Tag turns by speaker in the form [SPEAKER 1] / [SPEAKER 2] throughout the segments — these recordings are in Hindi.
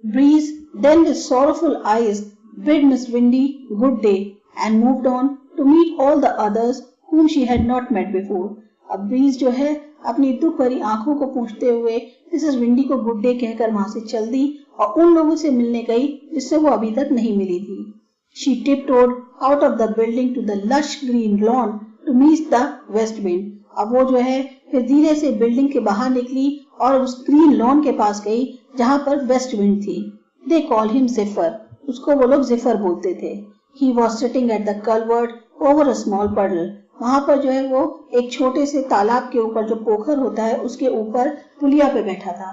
[SPEAKER 1] Breeze then with sorrowful eyes bid Miss Windy good day and moved on to meet all the others whom she had not met before. अब ब्रीज जो है अपनी दुख भरी आंखों को पोंछते हुए मिसेस विंडी को गुड डे कहकर वहां से चल दी और उन लोगों से मिलने गई जिससे वो अभी तक नहीं मिली थी. She tiptoed out of the building to the lush green lawn to meet the west wind. अब वो जो है फिर धीरे से बिल्डिंग के बाहर निकली और उस ग्रीन लॉन के पास गई जहां पर वेस्ट विंड थी. They call him Zephyr. उसको वो लोग जिफर बोलते थे. He was sitting at the culvert over a small puddle. वहां पर जो है वो एक छोटे से तालाब के ऊपर जो पोखर होता है उसके ऊपर पुलिया पे बैठा था.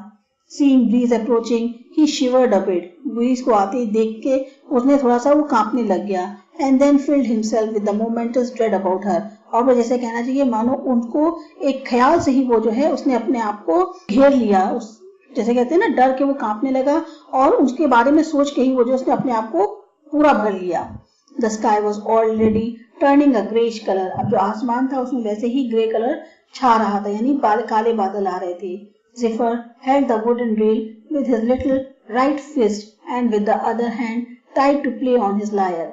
[SPEAKER 1] Seeing breeze approaching, he shivered a bit. Breeze को आते ही देख के उसने थोड़ा सा वो कांपने लग गया. And then filled himself with the momentous dread about her. और वो जैसे कहना चाहिए मानो उनको एक ख्याल से ही वो जो है उसने अपने आप को घेर लिया. उस जैसे कहते हैं ना डर के वो कांपने लगा और उसके बारे में सोच के ही वो जो उसने अपने आप को पूरा भर लिया. The sky was already turning a greyish color. अब जो आसमान था उसमें वैसे ही ग्रे कलर छा रहा था यानी काले बादल आ रहे थे. Zephyr held the wooden rail with his little right fist and with the other hand tried to play on his lyre.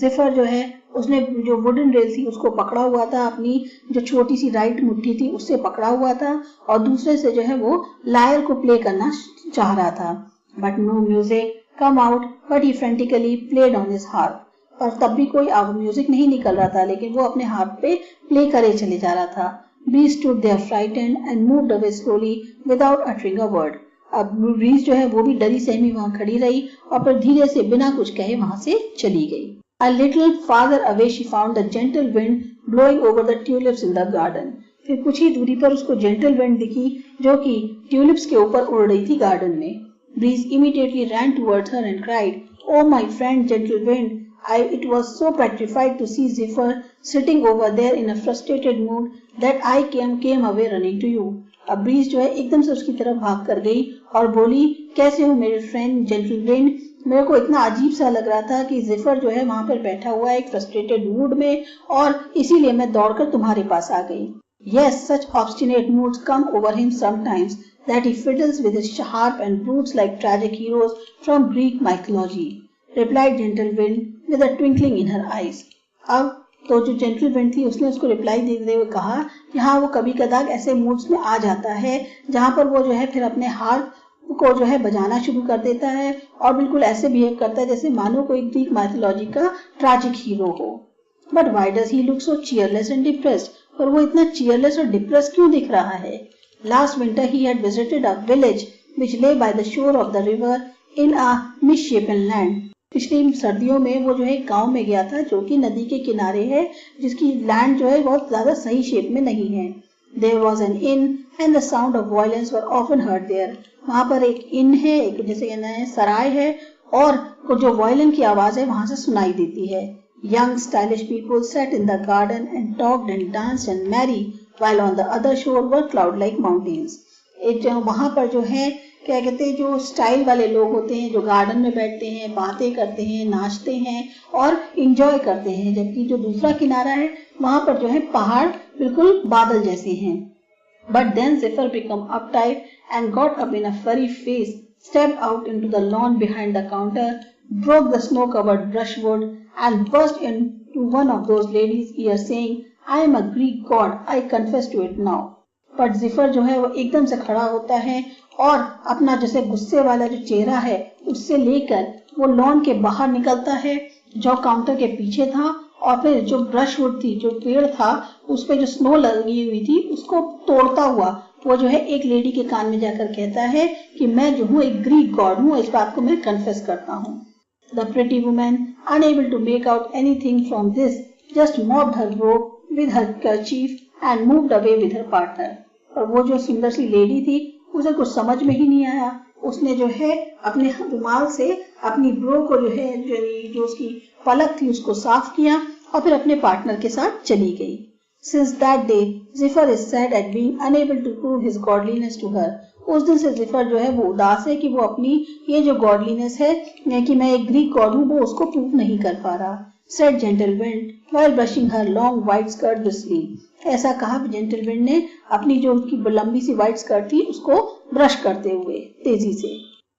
[SPEAKER 1] Zephyr जो है उसने जो वुडन रेल थी उसको पकड़ा हुआ था, अपनी जो छोटी सी राइट मुट्ठी थी उससे पकड़ा हुआ था और दूसरे से जो है वो लायर को प्ले करना चाह रहा था. But no music come out, but he frantically played on his harp. और तब भी कोई म्यूजिक नहीं निकल रहा था लेकिन वो अपने हार्प पे प्ले करे चले जा रहा था. Breeze stood there frightened and moved away slowly without uttering a word. अब ब्रीज जो है वो भी डरी सहमी वहां खड़ी रही और फिर धीरे से बिना कुछ कहे वहां से चली गई. A little farther away she found the gentle wind blowing over the tulips in the garden. फिर कुछ ही दूरी पर उसको gentle wind दिखी जो कि tulips के ऊपर उड़ रही थी गार्डन में. Breeze immediately ran towards her and cried, "Oh my friend, gentle wind, it was so petrified to see Zephyr sitting over there in a frustrated mood that I came away running to you." अब ब्रीज जो है एकदम से उसकी तरफ भाग कर गई और बोली, कैसे हो मेरे फ्रेंड जेंटल विंड, मेरे को इतना अजीब सा लग रहा था कि जिफर जो है वहां पर बैठा हुआ है एक फ्रस्ट्रेटेड मूड में और इसीलिए मैं दौड़कर तुम्हारे पास आ गई. Yes, such obstinate moods come over him sometimes that he fiddles with his harp and broods like tragic heroes from Greek mythology, replied gentle wind with a twinkling in her eyes. अब तो जो जेंटल विंड थी उसने उसको रिप्लाई देते हुए कहा कि हाँ वो कभी कदार ऐसे मूड्स में आ जाता है जहां पर वो जो है फिर अपने हार्प को जो है बजाना शुरू कर देता है और बिल्कुल ऐसे बिहेव करता है जैसे मानो कोई ग्रीक माइथोलॉजी का ट्रैजिक हीरो हो. But why does he look so cheerless and depressed, और वो इतना चीयरलेस और डिप्रेस क्यों दिख रहा है. Last winter he had visited a village which lay by the shore of the river in a misshapen land. पिछली सर्दियों में वो जो है गांव में गया था जो कि नदी के किनारे है जिसकी लैंड जो है बहुत ज्यादा सही शेप में नहीं है. There was an inn and the sound of violence were often heard there. वहाँ पर एक inn है, एक जैसे कहना है सराय है और जो वायलिन की आवाज है वहां से सुनाई देती है. Young stylish people sat in the garden and talked and danced and merry while on the other shore were cloud-like mountains. एक जो वहां पर जो है क्या कहते हैं जो स्टाइल वाले लोग होते हैं जो गार्डन में बैठते हैं, बातें करते हैं, नाचते हैं और इंजॉय करते हैं, जबकि जो दूसरा किनारा है वहां पर जो है पहाड़ बिल्कुल बादल जैसे हैं. But then Zephyr became uptight and got up in a furry face, stepped out into the lawn behind the counter, broke the snow-covered brushwood and burst into one of those ladies' ears saying, "I am a Greek god, I confess to it now." But Zephyr जो है वो एकदम से खड़ा होता है और अपना जैसे गुस्से वाला जो चेहरा है उससे लेकर वो लॉन के बाहर निकलता है जो काउंटर के पीछे था और फिर जो ब्रशवुड थी जो पेड़ था उस पे जो स्नो लगी हुई थी उसको तोड़ता हुआ वो जो है एक लेडी के कान में जाकर कहता है कि मैं जो हूँ एक ग्रीक गॉड हूँ, इस बात को मैं कन्फेस करता हूँ. The pretty woman, unable to make out anything from this, just mopped her robe with her kerchief and moved away with her partner. और वो जो सुंदर सी लेडी थी उसे कुछ समझ में ही नहीं आया. उसने जो है अपने रुमाल से अपनी ब्रो को जो है जो उसकी पलक थी उसको साफ किया और फिर अपने पार्टनर के साथ चली गई. Since that day, Zephyr is sad at being unable to prove his godliness to her. उस दिन से जिफर जो है वो उदास है कि वो अपनी ये जो गॉडलीनेस है कि मैं एक ग्रीक गॉड हूँ वो उसको प्रूव नहीं कर पा रहा. Said gentle wind while brushing her long white skirt with sleeve. ऐसा कहा जेंटल विंड ने अपनी जो उसकी लंबी सी व्हाइट स्कर्ट थी उसको ब्रश करते हुए तेजी से.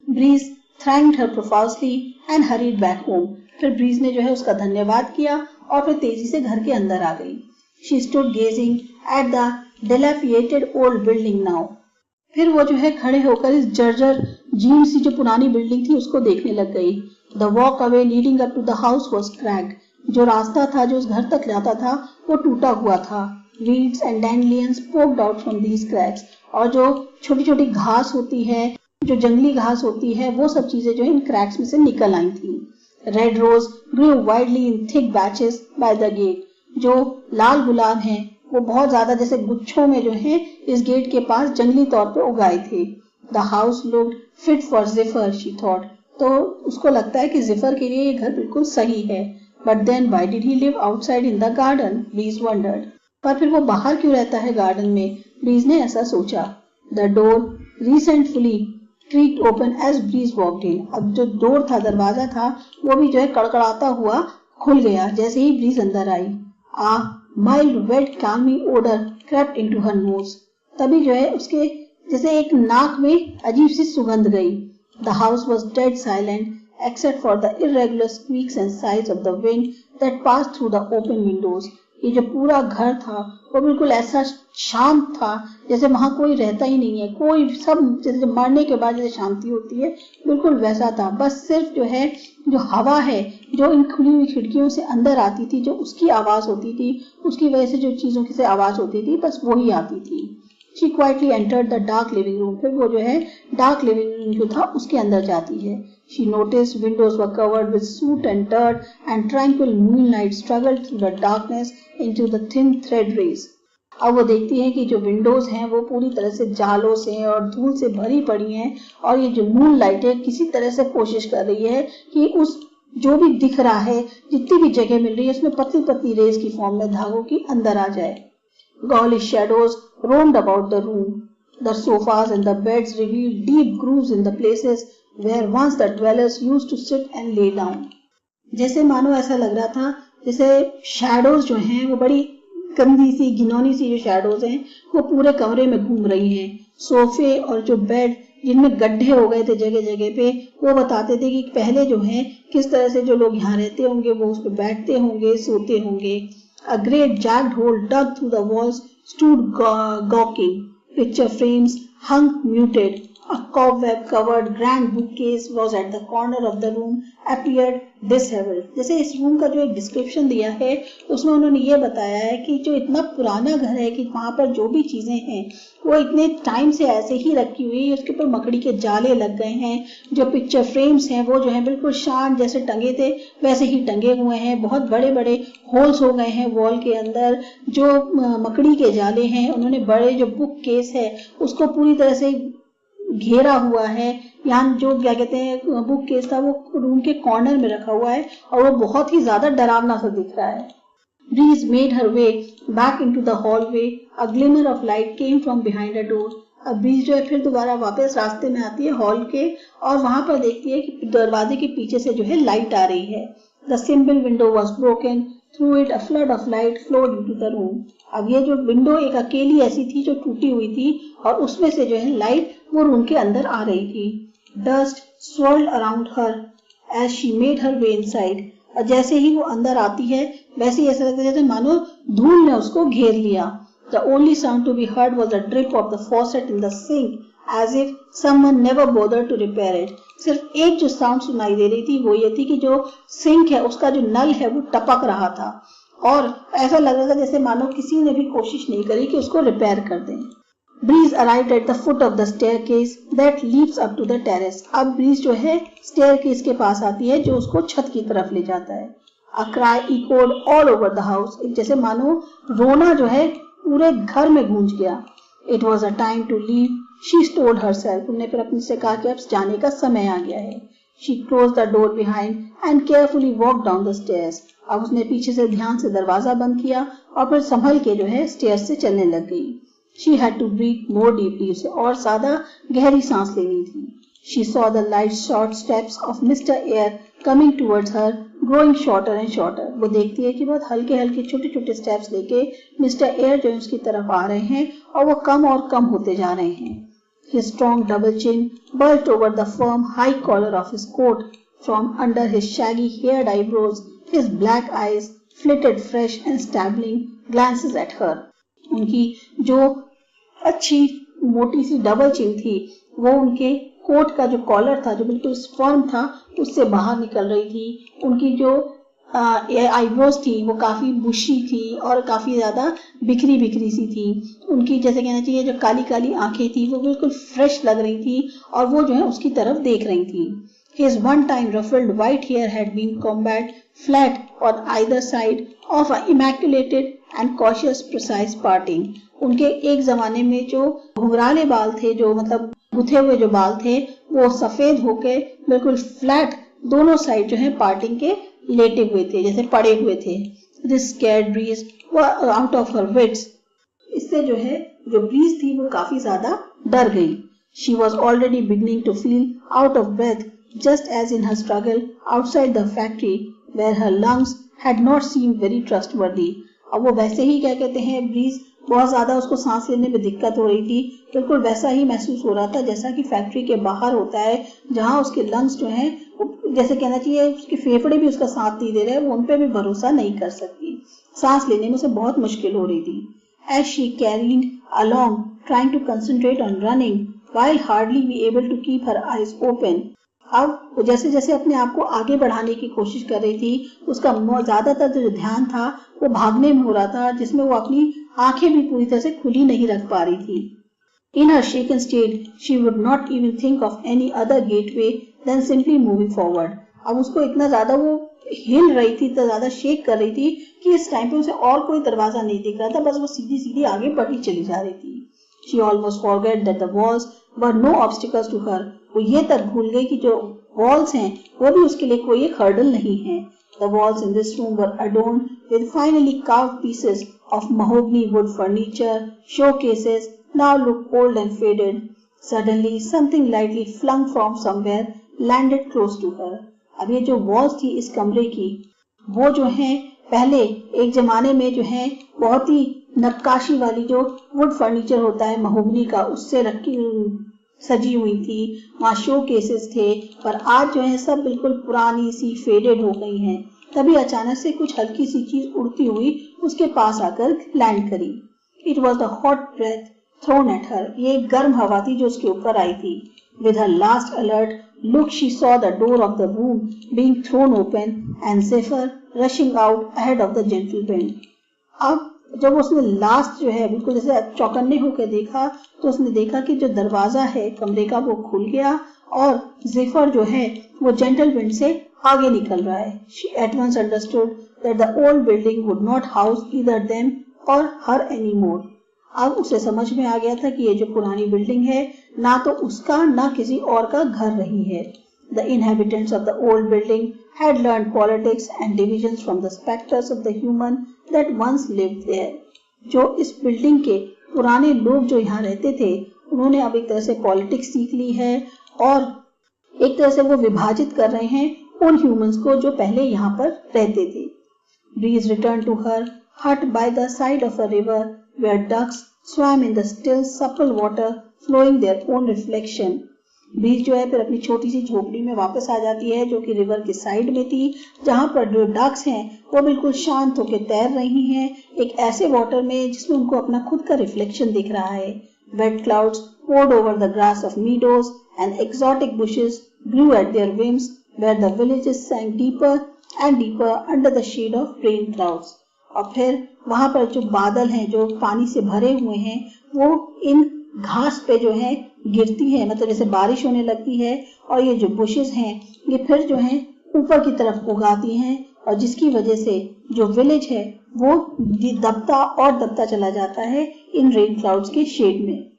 [SPEAKER 1] Breeze thanked her profusely and hurried back home. फिर ब्रीज ने जो है उसका धन्यवाद किया और फिर तेजी से घर के अंदर आ गई. She stood gazing at the dilapidated old building now. फिर वो जो है खड़े होकर इस जर्जर जीर्ण सी जो पुरानी बिल्डिंग थी उसको देखने लग गई. The walkway leading up to the house was cracked. जो रास्ता था जो उस घर तक जाता था वो टूटा हुआ था. Weeds and dandelions poked out from these cracks. और जो छोटी छोटी घास होती है, जो जंगली घास होती है, वो सब चीजें जो इन क्रैक्स में से निकल आई थी. Red rose grew widely in thick batches by the gate. जो लाल गुलाब हैं वो बहुत ज्यादा जैसे गुच्छों में जो है इस गेट के पास जंगली तौर पे उगाए थे. The house looked fit for Zephyr, she thought. तो उसको लगता है कि जिफर के लिए ये घर बिल्कुल सही है. But then why did he live outside in the garden? Breeze wondered. पर फिर वो बाहर क्यों रहता है गार्डन में? ब्रीज ने ऐसा सोचा. The door resentfully creaked open as Breeze walked in. अब जो डोर था, दरवाजा था, वो भी जो है कड़कड़ाता हुआ खुल गया जैसे ही ब्रीज अंदर आई. A mild wet calming odor crept into her nose. तभी जो है उसके जैसे एक नाक में अजीब सी सुगंध गई. The house was dead silent except for the irregular squeaks and sighs of the wind that passed through the open windows. ये जो पूरा घर था वो बिल्कुल ऐसा शांत था जैसे वहां कोई रहता ही नहीं है. कोई सब जैसे मरने के बाद जैसे शांति होती है बिल्कुल वैसा था. बस सिर्फ जो है जो हवा है जो इन खुली हुई खिड़कियों से अंदर आती थी, जो उसकी आवाज होती थी, उसकी वजह से जो चीजों की से आवाज होती थी बस वही आती थी. She quietly entered the dark living room. फिर वो जो है डार्क लिविंग रूम जो था उसके अंदर जाती है. She noticed windows were covered with soot and dirt and tranquil moonlight struggled through the darkness into the thin thread rays. अब वो देखती है कि जो विंडोज हैं वो पूरी तरह से जालों से और धूल से भरी पड़ी हैं और ये जो मून लाइट है किसी तरह से कोशिश कर रही है कि उस जो भी दिख रहा है, जितनी भी जगह मिल रही है उसमें पतली पतली रेज की फॉर्म में धागों की अंदर आ जाए. Ghoulish shadows roamed about the room. The sofas and the beds revealed deep grooves in the places where once the dwellers used to sit and lay down. जैसे मानो ऐसा लग रहा था जैसे शैडोज जो हैं वो बड़ी गंदी सी घिनौनी सी जो शैडोज हैं वो पूरे कमरे में घूम रही हैं. सोफे और जो बेड जिनमें गड्ढे हो गए थे जगह जगह पे वो बताते थे कि पहले जो है किस तरह से जो लोग यहाँ रहते होंगे वो उस पर बैठते होंगे, सोते होंगे. A great jagged hole dug through the walls stood gawking. Picture frames hung muted. A cobweb-covered grand bookcase was at the corner of the room, appeared disheveled. जैसे इस रूम का जो एक डिस्क्रिप्शन दिया है उसमें उन्होंने ये बताया है कि जो इतना पुराना घर है कि वहाँ पर जो भी चीजें हैं वो इतने टाइम से ऐसे ही रखी हुई है, उसके ऊपर मकड़ी के जाले लग गए हैं. जो पिक्चर फ्रेम्स हैं वो जो है बिल्कुल शांत जैसे टंगे थे वैसे ही टंगे हुए हैं. बहुत बड़े बड़े होल्स हो गए हैं वॉल के अंदर. जो मकड़ी के जाले हैं उन्होंने बड़े जो बुक केस है उसको पूरी तरह से घेरा हुआ है. यहाँ जो क्या कहते हैं बुक केस था वो रूम के कॉर्नर में रखा हुआ है और वो बहुत ही ज्यादा डरावना सा दिख रहा है. Breeze made her way back into the hallway. A glimmer of light came from behind a door. अब ब्रीज जो है फिर दोबारा वापस रास्ते में आती है हॉल के और वहां पर देखती है कि दरवाजे के पीछे से जो है लाइट आ रही है. The simple window was broken. Through it a flood of light flowed into the room. अब ये जो विंडो एक अकेली ऐसी थी जो टूटी हुई थी और उसमें से जो है लाइट वो रूम के अंदर आ रही थी. Dust swirled around her as she made her way inside. और जैसे ही वो अंदर आती है वैसे ही ऐसा लगता है जैसे मानो धूल ने उसको घेर लिया. The only sound to be heard was the drip of the faucet in the sink, as if someone never bothered to repair it. सिर्फ एक जो साउंड सुनाई दे रही थी वो ये थी कि जो सिंक है उसका जो नल है वो टपक रहा था और ऐसा लग रहा था जैसे मानो किसी ने भी कोशिश नहीं करी कि उसको रिपेयर कर दें. Breeze arrived at the foot of the staircase that leads up to the terrace. अब ब्रीज जो है staircase के पास आती है जो उसको छत की तरफ ले जाता है. A cry echoed all over the house. जैसे मानो रोना जो है पूरे घर में गूंज गया. It was a time to leave. She told herself. उन्होंने फिर अपने से कहा कि अब जाने का समय आ गया है. She closed the door behind and carefully walked down the stairs. अब उसने पीछे से ध्यान से दरवाजा बंद किया और फिर संभल के जो है स्टेयर्स से चलने लग गई. She had to breathe more deeply. उसे और ज्यादा गहरी सांस लेनी थी. She saw the light short steps of Mr. Eyre coming towards her, growing shorter and shorter. वो देखती है कि बहुत हल्के हल्के छोटे छोटे स्टेप्स लेके मिस्टर एयर जो उसकी तरफ आ रहे हैं और वो कम और कम होते जा रहे हैं. His strong double chin bulged over the firm high collar of his coat. From under his shaggy haired eyebrows, his black eyes flitted fresh and startling glances at her. उनकी जो अच्छी मोटी सी डबल चिन थी वो उनके कोट का जो कॉलर था जो बिल्कुल फर्म था उससे बाहर निकल रही थी। उनकी जो आईब्रोज थी वो काफी बुशी थी और काफी ज्यादा बिखरी बिखरी सी थी। उनकी जैसे कहना चाहिए जो काली काली आंखें थी वो बिल्कुल फ्रेश लग रही थी और वो जो है उसकी तरफ देख रही थी। His one-time ruffled white hair had been combed flat on either side of an immaculate and cautious precise parting. उनके एक जमाने में जो घुंघराले बाल थे, जो मतलब गुथे हुए जो बाल थे, वो सफेद होके बिल्कुल फ्लैट दोनों साइड जो है पार्टिंग के लेटे हुए थे, जैसे पड़े हुए थे। This scared breeze was out of her wits. इससे जो है जो ब्रीज थी वो काफी ज्यादा डर गई। She was already beginning to feel out of breath, just as in her struggle outside the factory where her lungs had not seemed very trustworthy. अब वो वैसे ही क्या कहते हैं ब्रीज बहुत ज्यादा उसको सांस लेने में दिक्कत हो रही थी, बिल्कुल वैसा ही महसूस हो रहा था जैसा कि फैक्ट्री के बाहर होता है जहां उसके लंग्स जो हैं जैसे कहना चाहिए उसके फेफड़े भी उसका साथ नहीं दे रहे हैं, वो उन पे भी भरोसा नहीं कर सकती, सांस लेने में उसे बहुत मुश्किल हो रही थी। As she carried along, trying to concentrate on running, while hardly be able to keep her eyes open. अब वो जैसे जैसे अपने आप को आगे बढ़ाने की कोशिश कर रही थी, उसका ज्यादातर जो ध्यान था वो भागने में हो रहा था, जिसमें वो अपनी आंखें भी पूरी तरह से खुली नहीं रख पा रही थी। In her shaken state, she would not even think of any other gateway than simply moving forward. अब उसको इतना ज्यादा वो हिल रही थी, इतना ज्यादा शेक कर रही थी कि इस टाइम पे उसे और कोई दरवाजा नहीं दिख रहा था, बस वो सीधी सीधी आगे बढ़ी चली जा रही थी। She almost forgot that the walls were no obstacles to her. वो ये तक भूल गई कि जो walls हैं वो भी उसके लिए कोई एक hurdle नहीं है। The walls in this room were adorned with finely carved pieces of mahogany wood furniture, showcases now looked old and faded. Suddenly, something lightly flung from somewhere landed close to her. अब ये जो walls थी इस कमरे की, वो जो है पहले एक जमाने में जो है बहुत ही नक्काशी वाली जो वुड फर्नीचर होता है महोगनी का, उससे रखी सजी हुई थी। वहाँ शो केसेस थे, पर आज जो है सब बिल्कुल पुरानी सी फेडेड हो गई हैं। तभी अचानक से कुछ हल्की सी चीज उड़ती हुई उसके पास आकर लैंड करी। It was the hot breath thrown at her. ये एक गर्म हवा थी जो उसके ऊपर आई थी। With her last alert look, she saw the door of the room being thrown open and Zephyr rushing out ahead of the gentle wind. अब जब उसने लास्ट जो है बिल्कुल जैसे चौकन्ने होकर देखा तो उसने देखा कि जो दरवाजा है कमरे का वो खुल गया और ज़ेफर जो है वो जेंटल विंड से आगे निकल रहा है। She at once understood that the old building would not house either them or her anymore. अब उसे समझ में आ गया था कि ये जो पुरानी बिल्डिंग है ना तो उसका ना किसी और का घर रही है। The inhabitants of the old building had learned politics and divisions from the specters of the human that once lived there. जो इस बिल्डिंग के पुराने लोग जो यहाँ रहते थे उन्होंने अब एक तरह से पॉलिटिक्स सीख ली है और एक तरह से वो विभाजित कर रहे हैं उन ह्यूमंस को जो पहले यहाँ पर रहते थे। Breeze returned to her hut by the side of a river where ducks swam in the still supple water flowing their own reflection. Breeze जो है फिर अपनी छोटी सी झोपड़ी में वापस आ जाती है जो कि रिवर के साइड में थी, जहां पर जो डक्स हैं वो बिल्कुल शांत होकर तैर रही हैं एक ऐसे वाटर में जिसमें उनको अपना खुद का रिफ्लेक्शन दिख रहा है। Wet clouds poured over the grass of meadows and exotic bushes grew at their whims where the villages sank deeper and deeper under the shade of rain clouds. और फिर वहां पर जो बादल हैं जो पानी से भरे हुए हैं वो इन घास पे जो है गिरती है, मतलब जैसे बारिश होने लगती है और ये जो बुशेस हैं ये फिर जो है ऊपर की तरफ उगाती हैं और जिसकी वजह से जो विलेज है वो दबता और दबता चला जाता है इन रेन क्लाउड्स के शेड में।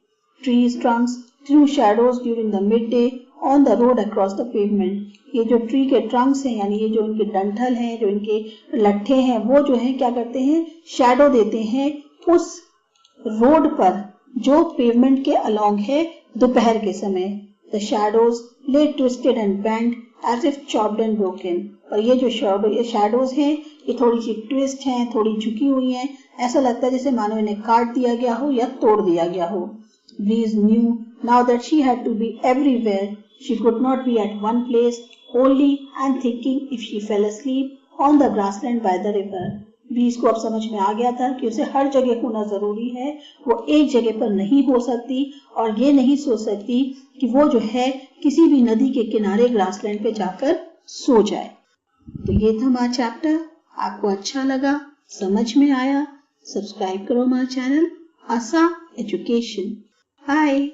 [SPEAKER 1] Trees trunks threw shadows during the midday on the road across the pavement. ये जो ट्री के ट्रंक्स हैं यानी ये जो इनके डंठल हैं जो इनके लट्ठे हैं वो जो है क्या करते हैं शैडो देते हैं उस रोड पर जो पेवमेंट के अलोंग है दोपहर के समय। The shadows lay twisted and bent as if chopped and broken. और ये जो शैडोज हैं ये थोड़ी सी ट्विस्ट हैं, थोड़ी झुकी हुई हैं, ऐसा लगता है जैसे मानो इन्हें काट दिया गया हो या तोड़ दिया गया हो। Breeze knew Now that she had to be everywhere, she could not be at one place only and thinking if she fell asleep on the grassland by the river. Breeze को अब समझ में आ गया था कि उसे हर जगह होना जरूरी है, वो एक जगह पर नहीं हो सकती और ये नहीं सोच सकती कि वो जो है किसी भी नदी के किनारे ग्रासलैंड पे जाकर सो जाए। तो ये था हमारा चैप्टर। आपको अच्छा लगा, समझ में आया? सब्सक्राइब करो हमारा चैनल आसा एजुकेशन। बाय।